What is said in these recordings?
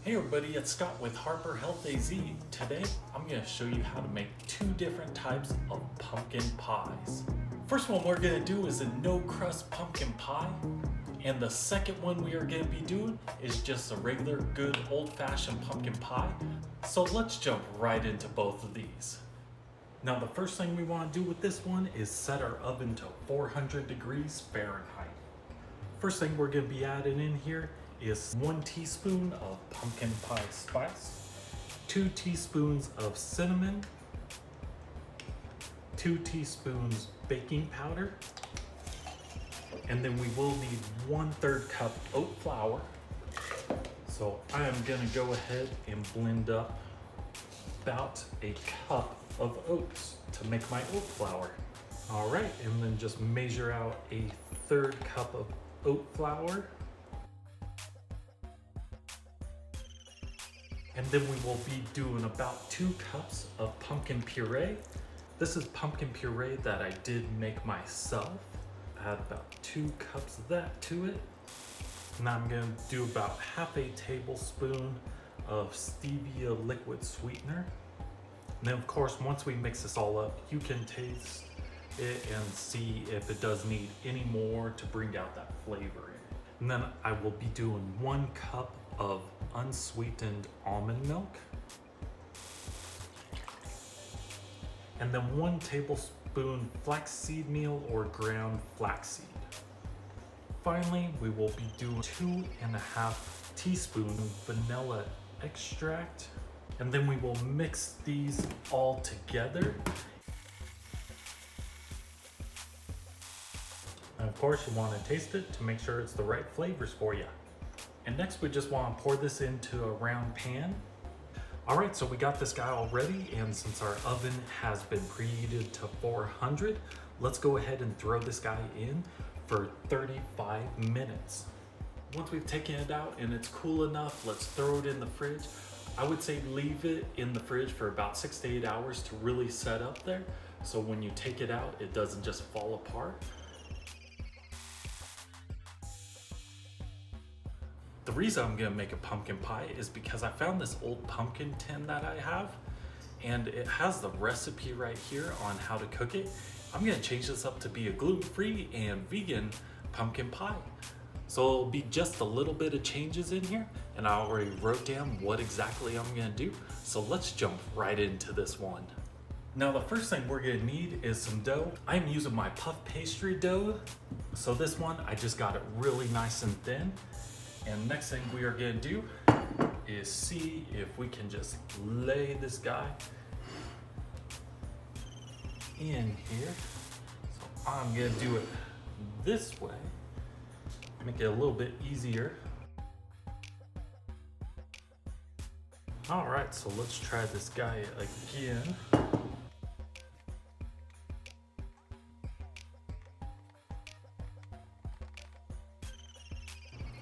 Hey everybody, it's Scott with Harper Health AZ. Today, I'm going to show you how to make two different types of pumpkin pies. First one we're going to do is a no crust pumpkin pie. And the second one we are going to be doing is just a regular good old-fashioned pumpkin pie. So let's jump right into both of these. Now the first thing we want to do with this one is set our oven to 400 degrees Fahrenheit. First thing we're going to be adding in here is 1 teaspoon of pumpkin pie spice, 2 teaspoons of cinnamon, 2 teaspoons baking powder, and then we will need 1/3 cup oat flour. So I am going to go ahead and blend up about a cup of oats to make my oat flour. All right, and then just measure out a 1/3 cup of oat flour. And then we will be doing about 2 cups of pumpkin puree. This is pumpkin puree that I did make myself. Add about 2 cups of that to it. Now I'm gonna do about half a tablespoon of stevia liquid sweetener. And then of course, once we mix this all up, you can taste it and see if it does need any more to bring out that flavor in it. And then I will be doing 1 cup of unsweetened almond milk, and then 1 tablespoon flaxseed meal or ground flaxseed. Finally, we will be doing 2.5 teaspoons vanilla extract, and then we will mix these all together. And of course, you want to taste it to make sure it's the right flavors for you. And next we just want to pour this into a round pan. All right, so we got this guy all ready, and since our oven has been preheated to 400, let's go ahead and throw this guy in for 35 minutes. Once we've taken it out and it's cool enough, let's throw it in the fridge. I would say leave it in the fridge for about 6 to 8 hours to really set up there, so when you take it out, it doesn't just fall apart. The reason I'm gonna make a pumpkin pie is because I found this old pumpkin tin that I have, and it has the recipe right here on how to cook it. I'm gonna change this up to be a gluten-free and vegan pumpkin pie. So it'll be just a little bit of changes in here, and I already wrote down what exactly I'm gonna do. So let's jump right into this one. Now the first thing we're gonna need is some dough. I'm using my puff pastry dough. So this one, I just got it really nice and thin. And next thing we are gonna do is see if we can just lay this guy in here. So I'm gonna do it this way, make it a little bit easier. All right, so let's try this guy again.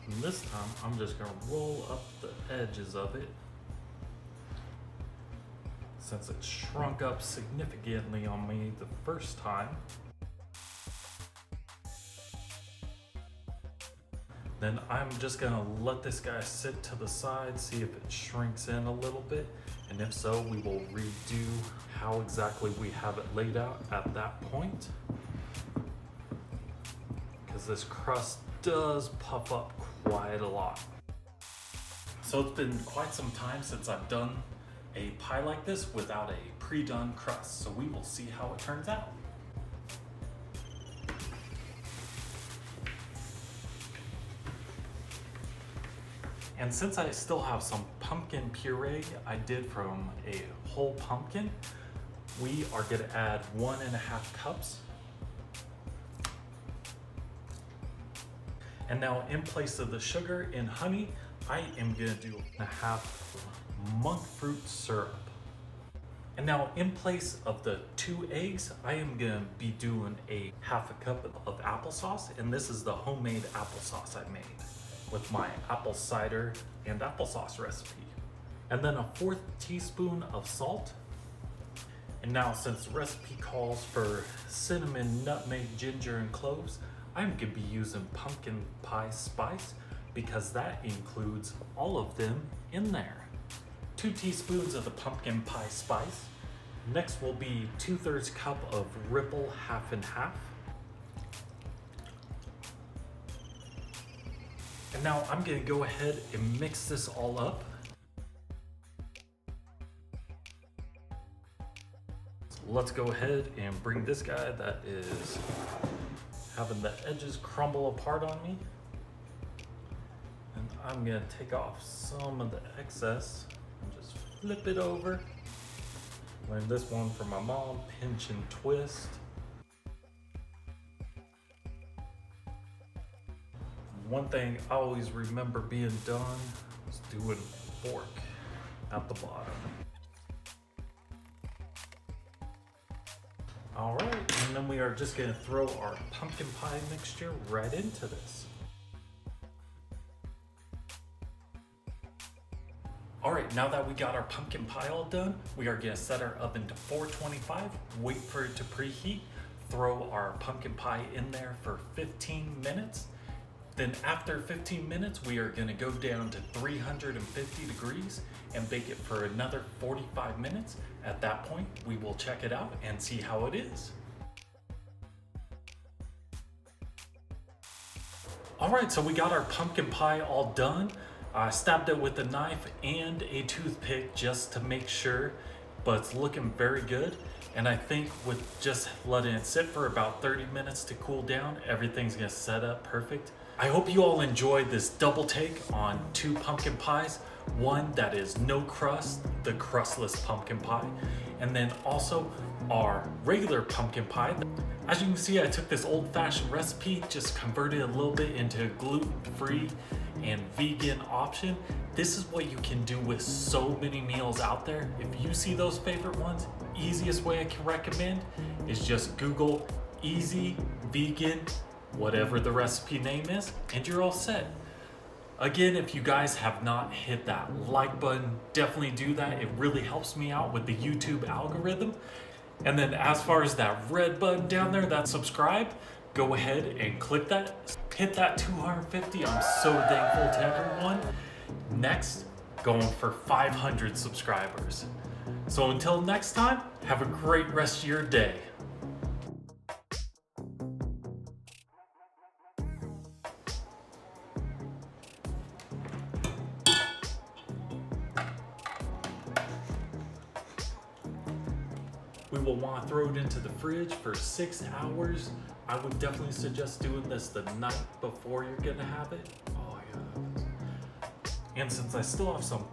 And this time, I'm just gonna roll up the edges of it, since it shrunk up significantly on me the first time. Then I'm just gonna let this guy sit to the side, see if it shrinks in a little bit, and if so, we will redo how exactly we have it laid out at that point. Because this crust does puff up quite a lot. So it's been quite some time since I've done a pie like this without a pre-done crust, so we will see how it turns out. And since I still have some pumpkin puree I did from a whole pumpkin, we are gonna add 1.5 cups. And now in place of the sugar and honey, I am gonna do 1/2 monk fruit syrup. And now in place of the 2 eggs, I am gonna be doing a 1/2 cup of applesauce, and this is the homemade applesauce I made with my apple cider and applesauce recipe. And then 1/4 teaspoon of salt. And now since the recipe calls for cinnamon, nutmeg, ginger, and cloves, I'm gonna be using pumpkin pie spice because that includes all of them in there. 2 teaspoons of the pumpkin pie spice. Next will be 2/3 cup of Ripple half and half. And now I'm gonna go ahead and mix this all up. So let's go ahead and bring this guy that is having the edges crumble apart on me. And I'm gonna take off some of the excess and just flip it over. Learned this one from my mom, pinch and twist. One thing I always remember being done was doing fork at the bottom. All right, and then we are just gonna throw our pumpkin pie mixture right into this. All right, now that we got our pumpkin pie all done, we are gonna set our oven to 425, wait for it to preheat, throw our pumpkin pie in there for 15 minutes. Then after 15 minutes, we are gonna go down to 350 degrees and bake it for another 45 minutes. At that point, we will check it out and see how it is. All right, so we got our pumpkin pie all done. I stabbed it with a knife and a toothpick just to make sure, but it's looking very good. And I think with just letting it sit for about 30 minutes to cool down, everything's gonna set up perfect. I hope you all enjoyed this double take on 2 pumpkin pies. One that is no crust, the crustless pumpkin pie, and then also our regular pumpkin pie. As you can see, I took this old-fashioned recipe, just converted it a little bit into a gluten-free and vegan option. This is what you can do with so many meals out there. If you see those favorite ones, easiest way I can recommend is just Google easy vegan, whatever the recipe name is, and you're all set. Again, if you guys have not hit that like button, definitely do that. It really helps me out with the YouTube algorithm. And then as far as that red button down there, that subscribe, go ahead and click that. Hit that 250. I'm so thankful to everyone. Next, going for 500 subscribers. So until next time, have a great rest of your day. We will want to throw it into the fridge for 6 hours. I would definitely suggest doing this the night before you're gonna have it. Oh yeah. And since I still have some